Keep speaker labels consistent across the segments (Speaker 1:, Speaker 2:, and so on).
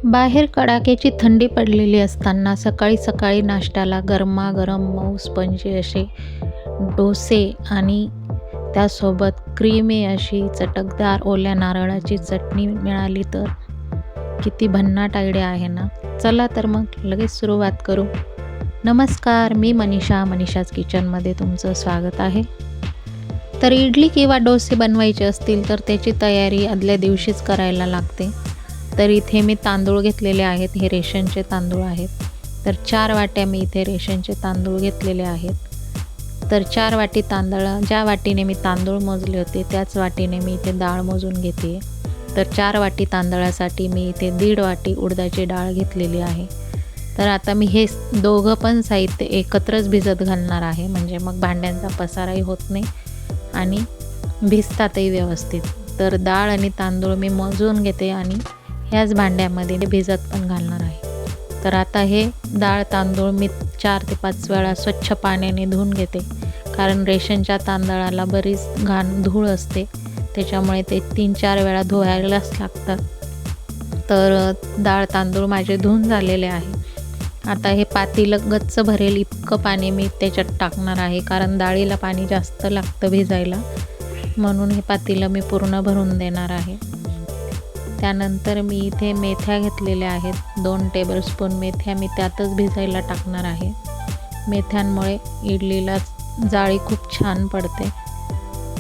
Speaker 1: बाहेर कडाक्याची थंडी पडलेली असताना सकाळी सकाळी नाश्त्याला गरमागरम मऊ स्पंजी असे डोसे आणि त्यासोबत क्रीमी अशी चटकदार ओल्या नारळाची चटणी मिळाली तर किती भन्नाट आयडिया आहे ना. चला तर मग लगेच सुरुवात करू. नमस्कार, मी मनीषाज किचनमध्ये तुमचं स्वागत आहे. तर इडली किंवा डोसे बनवायचे असतील तर त्याची तयारी आदल्या दिवशीच करायला लागते. तर इथे मी तांदूळ घेतलेले आहेत, हे रेशनचे तांदूळ आहेत. तर 4 वाट्या मी इथे रेशनचे तांदूळ घेतलेले आहेत. तर 4 वाटी तांदूळ, ज्या वाटीने मी तांदूळ मोजले होते त्याच वाटीने मी इथे डाळ मोजून घेते. तर 4 वाटी तांदळासाठी मी इथे 1.5 वाटी उडदाची डाळ घेतलेली आहे. तर आता मी हे दोघं पण साहित्य एकत्रच भिजत घालणार आहे, म्हणजे मग भांड्यांचा पसाराही होत नाही आणि भिजतातही व्यवस्थित. तर डाळ आणि तांदूळ मी मोजून घेते आणि ह्याच भांड्यामध्ये भिजत पण घालणार आहे. तर आता हे डाळ तांदूळ मी 4 ते 5 वेळा स्वच्छ पाण्याने धुवून घेते, कारण रेशनच्या तांदळाला बरीच घाण धूळ असते, त्याच्यामुळे ते 3-4 वेळा धुवायलाच लागतात. तर डाळ तांदूळ माझे धुवून झालेले आहे. आता हे पातेलं गच्च भरेल इतकं पाणी मी त्याच्यात टाकणार आहे, कारण डाळीला पाणी जास्त लागतं भिजायला, म्हणून हे पातेलं मी पूर्ण भरून देणार आहे. त्यानंतर मी इथे मेथ्या घेतलेल्या आहेत, 2 टेबलस्पून मेथ्या मी त्यातच भिजायला टाकणार आहे. मेथ्यांमुळे इडलीला जाळी खूप छान पडते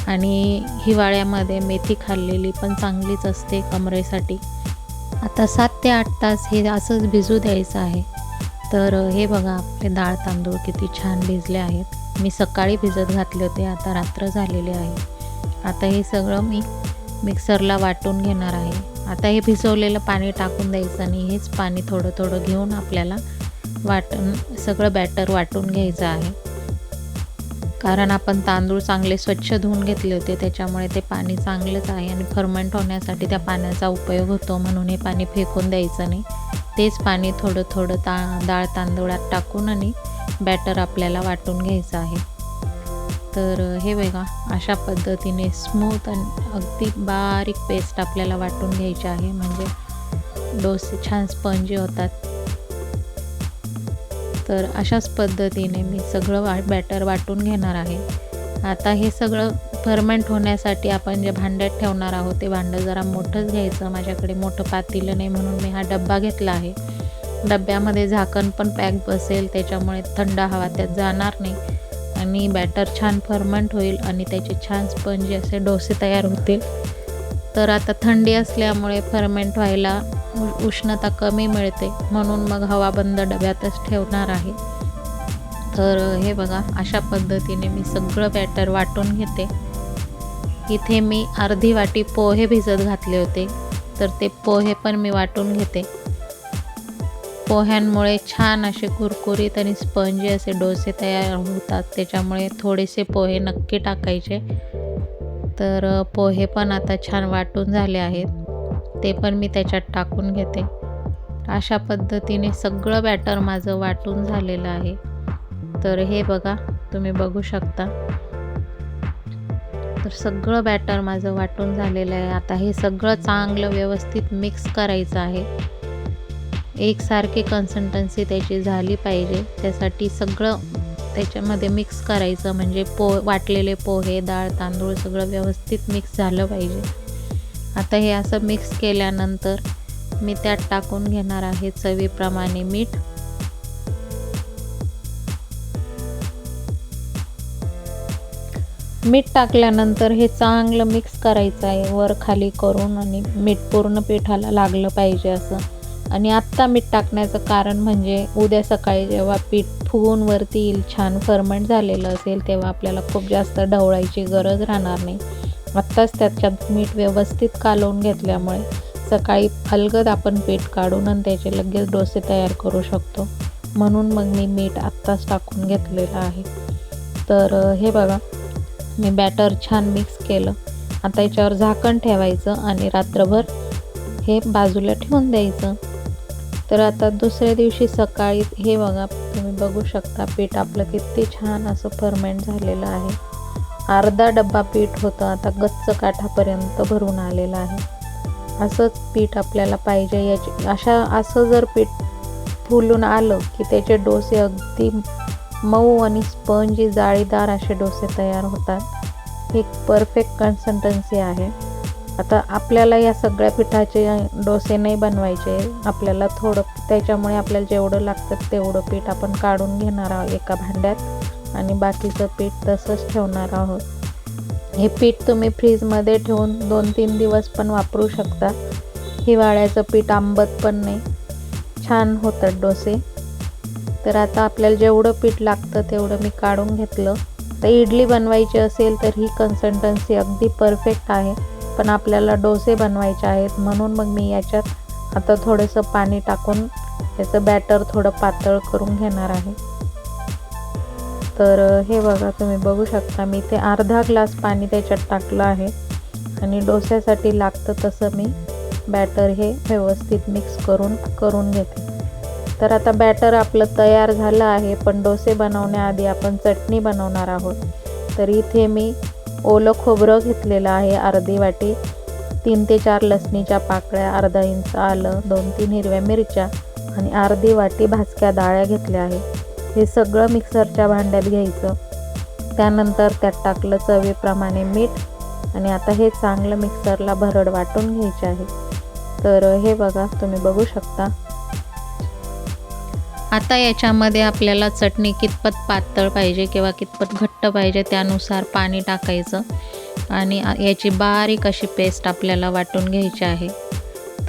Speaker 1: आणि हिवाळ्यामध्ये मेथी खाल्लेली पण चांगलीच असते कमरेसाठी. आता 7 ते 8 तास हे असंच भिजू द्यायचं आहे. तर हे बघा, आपले डाळ तांदूळ किती छान भिजले आहेत. मी सकाळी भिजत घातले होते, आता रात्र झालेली आहे. आता हे सगळं मी मिक्सरला वाटून घेणार आहे. आता हे भिजवलेलं पाणी टाकून द्यायचं आणि हेच पाणी थोडं थोडं घेऊन आपल्याला सगळं बॅटर वाटून घ्यायचं आहे, कारण आपण तांदूळ चांगले स्वच्छ धुवून घेतले होते, त्याच्यामुळे ते पाणी चांगलंच आहे आणि फर्मेंट होण्यासाठी त्या पाण्याचा उपयोग होतो, म्हणून हे पाणी फेकून द्यायचं नाही. तेच पाणी थोडं थोडं डाळ तांदूळात टाकून आणि बॅटर आपल्याला वाटून घ्यायचं आहे. तर हे बघा, अशा पद्धतीने स्मूथ आणि अगदी बारीक पेस्ट आपल्याला वाटून घ्यायची आहे, म्हणजे डोसे छान स्पंजी होतात. तर अशाच पद्धतीने मी सगळं बॅटर वाटून घेणार आहे. आता हे सगळं फर्मेंट होण्यासाठी आपण जे भांड्यात ठेवणार आहोत ते भांडं जरा मोठंच घ्यायचं. माझ्याकडे मोठं पातेलं नाही, म्हणून मी हा डब्बा घेतला आहे. डब्यामध्ये झाकण पण पॅक बसेल, त्याच्यामुळे थंड हवा त्यात जाणार नाही आणि बॅटर छान फर्मेंट होईल आणि त्याचे छान स्पंजी असे डोसे तयार होतील. तर आता थंडी असल्यामुळे फर्मेंट व्हायला उष्णता कमी मिळते, म्हणून मग हवा बंद डब्यातच ठेवणार आहे. तर हे बघा, अशा पद्धतीने मी सगळं बॅटर वाटून घेते. इथे मी अर्धी वाटी पोहे भिजत घातले होते, तर ते पोहे पण मी वाटून घेते. पोह्यांमुळे छान असे कुरकुरीत आणि स्पंजी असे डोसे तयार होतात, त्याच्यामुळे थोडेसे पोहे नक्की टाकायचे. तर पोहे पण आता छान वाटून झाले आहेत, ते पण मी त्याच्यात टाकून घेते. अशा पद्धतीने सगळं बॅटर माझं वाटून झालेलं आहे. तर हे बघा, तुम्ही बघू शकता. तर सगळं बॅटर माझं वाटून झालेलं आहे. आता हे सगळं चांगलं व्यवस्थित मिक्स करायचं आहे. एकसारखी कन्सिस्टन्सी त्याची झाली पाहिजे, त्यासाठी सगळं त्याच्यामध्ये मिक्स करायचं, म्हणजे वाटलेले पोहे, डाळ तांदूळ सगळं व्यवस्थित मिक्स झालं पाहिजे. आता हे असं मिक्स केल्यानंतर मी त्यात टाकून घेणार आहे चवीप्रमाणे मीठ. मीठ टाकल्यानंतर हे चांगलं मिक्स करायचं आहे, वर खाली करून, आणि मीठ पूर्ण पिठाला लागलं पाहिजे असं. आणि आत्ता मीठ टाकण्याचं कारण म्हणजे उद्या सकाळी जेव्हा पीठ फुगून वरती येईल, छान फर्मेंट झालेलं असेल, तेव्हा आपल्याला खूप जास्त ढवळायची गरज राहणार नाही. आत्ताच त्याच्यात मीठ व्यवस्थित कालवून घेतल्यामुळे सकाळी अलगद आपण पीठ काढून आणि त्याचे लगेच डोसे तयार करू शकतो, म्हणून मग मी मीठ आत्ताच टाकून घेतलेलं आहे. तर हे बघा, मी बॅटर छान मिक्स केलं. आता याच्यावर झाकण ठेवायचं आणि रात्रभर हे बाजूला ठेवून द्यायचं. तर आता दुसऱ्या दिवशी सकाळी हे बघा, तुम्ही बघू शकता पीठ आपलं किती छान असं फर्मेंट झालेलं आहे. अर्धा डब्बा पीठ होतं, आता गच्च काठापर्यंत भरून आलेलं आहे. असंच पीठ आपल्याला पाहिजे. असं जर पीठ फुलून आलं की त्याचे डोसे अगदी मऊ आणि स्पंजी जाळीदार असे डोसे तयार होतात. हे परफेक्ट कन्सिस्टन्सी आहे. आता आपल्याला या सगळ्या पिठाचे डोसे नाही बनवायचे. आपल्याला थोडं त्याच्यामुळे आपल्याला जेवढं लागतं तेवढं पीठ आपण काढून घेणार आहोत एका भांड्यात आणि बाकीचं पीठ तसंच ठेवणार आहोत. हे पीठ तुम्ही फ्रीजमध्ये ठेवून 2-3 दिवस पण वापरू शकता. हिवाळ्याचं पीठ आंबट पण नाही, छान होतात डोसे. तर आता आपल्याला जेवढं पीठ लागतं तेवढं मी काढून घेतलं. तर इडली बनवायची असेल तर ही कन्सिस्टन्सी अगदी परफेक्ट आहे. पण आपल्याला डोसे बनवायचे आहेत म्हणून मग मी याच्यात आता थोडंसं पाणी टाकून याचं बॅटर थोडं पातळ करून घेणार आहे. तर हे बघा, तुम्ही बघू शकता मी ते अर्धा ग्लास पाणी त्याच्यात टाकलं आहे आणि डोस्यासाठी लागतं तसं मी बॅटर हे व्यवस्थित मिक्स करून घेते. तर आता बॅटर आपलं तयार झालं आहे. पण डोसे बनवण्याआधी आपण चटणी बनवणार आहोत. तर इथे मी ओलं खोबरं घेतलेलं आहे अर्धी वाटी, 3 ते 4 लसणीच्या पाकळ्या, अर्धा इंच आलं, 2-3 हिरव्या मिरच्या आणि अर्धी वाटी भाजक्या डाळ्या घेतल्या आहे. हे सगळं मिक्सरच्या भांड्यात घ्यायचं. त्यानंतर त्यात टाकलं चवीप्रमाणे मीठ आणि आता हे चांगलं मिक्सरला भरड वाटून घ्यायचे आहे. तर हे बघा, तुम्ही बघू शकता. आता याच्यामध्ये आपल्याला चटणी कितपत पातळ पाहिजे किंवा कितपत घट्ट पाहिजे त्यानुसार पाणी टाकायचं आणि याची बारीक अशी पेस्ट आपल्याला वाटून घ्यायची आहे.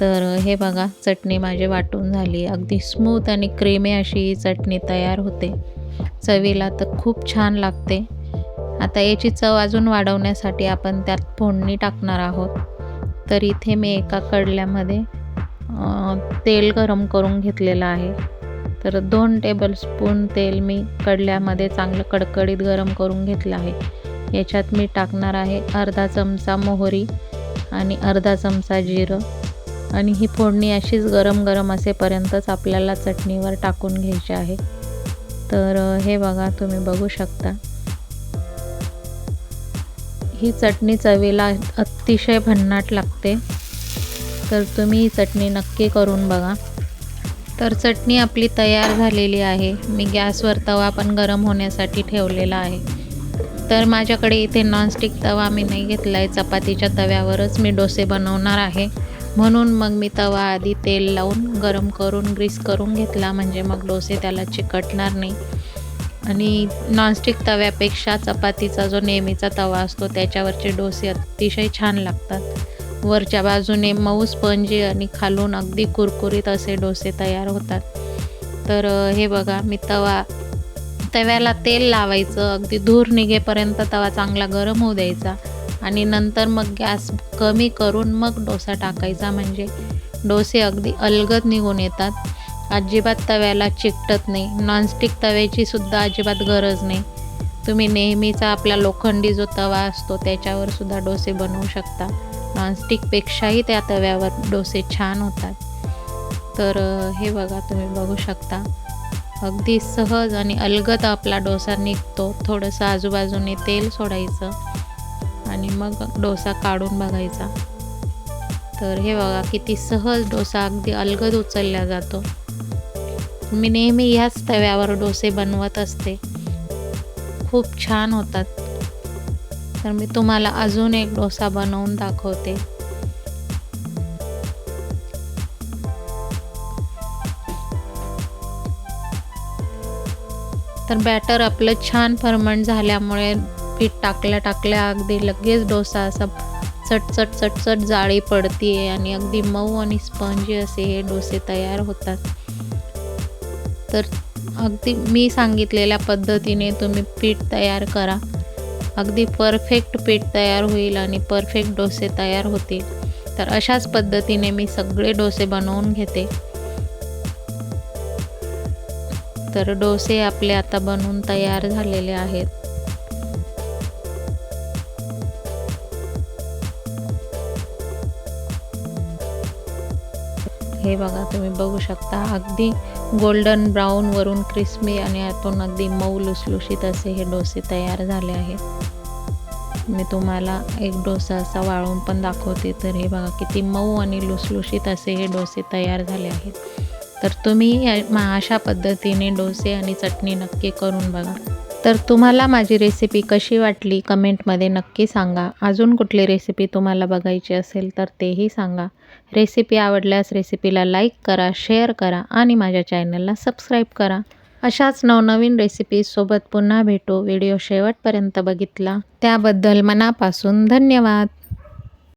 Speaker 1: तर हे बघा, चटणी माझी वाटून झाली. अगदी स्मूथ आणि क्रीमी अशी ही चटणी तयार होते. चवीला तर खूप छान लागते. आता याची चव अजून वाढवण्यासाठी आपण त्यात फोडणी टाकणार आहोत. तर इथे मी एका कढल्यामध्ये तेल गरम करून घेतलेलं आहे. तर 2 टेबलस्पून तेल मी कढल्यामध्ये चांगलं कडकडीत गरम करून घेतलं आहे. याच्यात मी टाकणार आहे अर्धा चमचा मोहरी आणि अर्धा चमचा जिरं आणि ही फोडणी अशीच गरम असेपर्यंतच आपल्याला चटणीवर टाकून घ्यायची आहे. तर हे बघा, तुम्ही बघू शकता. ही चटणी चवीला अतिशय भन्नाट लागते. तर तुम्ही ही चटणी नक्की करून बघा. तर चटणी आपली तयार झालेली आहे. मी गॅसवर तवा पण गरम होण्यासाठी ठेवलेला आहे. तर माझ्याकडे इथे नॉनस्टिक तवा मी नाही घेतला आहे. चपातीच्या तव्यावरच मी डोसे बनवणार आहे. म्हणून मग मी तवा आधी तेल लावून गरम करून ग्रीस करून घेतला, म्हणजे मग डोसे त्याला चिकटणार नाही. आणि नॉनस्टिक तव्यापेक्षा चपातीचा जो नेहमीचा तवा असतो त्याच्यावरचे डोसे अतिशय छान लागतात. वरच्या बाजूने मऊ स्पंजी आणि खालून अगदी कुरकुरीत असे डोसे तयार होतात. तर हे बघा, मी तव्याला तेल लावायचं, अगदी धूर निघेपर्यंत तवा चांगला गरम होऊ द्यायचा आणि नंतर मग गॅस कमी करून मग डोसा टाकायचा, म्हणजे डोसे अगदी अलगद निघून येतात. अजिबात तव्याला चिकटत नाही. नॉनस्टिक तव्याची सुद्धा अजिबात गरज नाही. तुम्ही नेहमीचा आपला लोखंडी जो तवा असतो त्याच्यावर सुद्धा डोसे बनवू शकता. नॉनस्टिकपेक्षाही त्या तव्यावर डोसे छान होतात. तर हे बघा, तुम्ही बघू शकता. अगदी सहज आणि अलगद आपला डोसा निघतो. थोडंसं आजूबाजूने तेल सोडायचं आणि मग डोसा काढून बघायचा. तर हे बघा, किती सहज डोसा अगदी अलगद उचलला जातो. मी नेहमी ह्याच तव्यावर डोसे बनवत असते. खूप छान होतात. तर मी तुम्हाला अजून एक डोसा बनवून दाखवते. तर बॅटर आपलं छान फर्मंट झाल्यामुळे पीठ टाकल्या अगदी लगेच डोसा असा चटचट जाळी पडते आणि अगदी मऊ आणि स्पंजी असे हे डोसे तयार होतात. तर अगदी मी सांगितलेल्या पद्धतीने तुम्ही पीठ तयार करा. अगदी परफेक्ट पीठ तयार होईल आणि परफेक्ट डोसे तयार होतील. तर अशाच पद्धतीने मी सगळे डोसे बनवून घेते. तर डोसे आपले आता बनवून तयार झालेले आहेत. हे बघा, तुम्ही बघू शकता. अगदी गोल्डन ब्राऊन वरून क्रिस्पी आणि आतून अगदी मऊ लुसलुशीत असे हे डोसे तयार झाले आहेत. मी तुम्हाला एक डोसा असा वाळवून पण दाखवते. तर हे बघा किती मऊ आणि लुसलुशीत असे हे डोसे तयार झाले आहेत. तर तुम्ही अशा पद्धतीने डोसे आणि चटणी नक्की करून बघा. तर तुम्हाला माझी रेसिपी कशी वाटली कमेंटमध्ये नक्की सांगा. अजून कुठली रेसिपी तुम्हाला बघायची असेल तर तेही सांगा. रेसिपी आवडल्यास रेसिपीला लाईक करा, शेअर करा आणि माझ्या चॅनलला सबस्क्राईब करा. अशाच नवनवीन रेसिपीजसोबत पुन्हा भेटू. व्हिडिओ शेवटपर्यंत बघितला त्याबद्दल मनापासून धन्यवाद.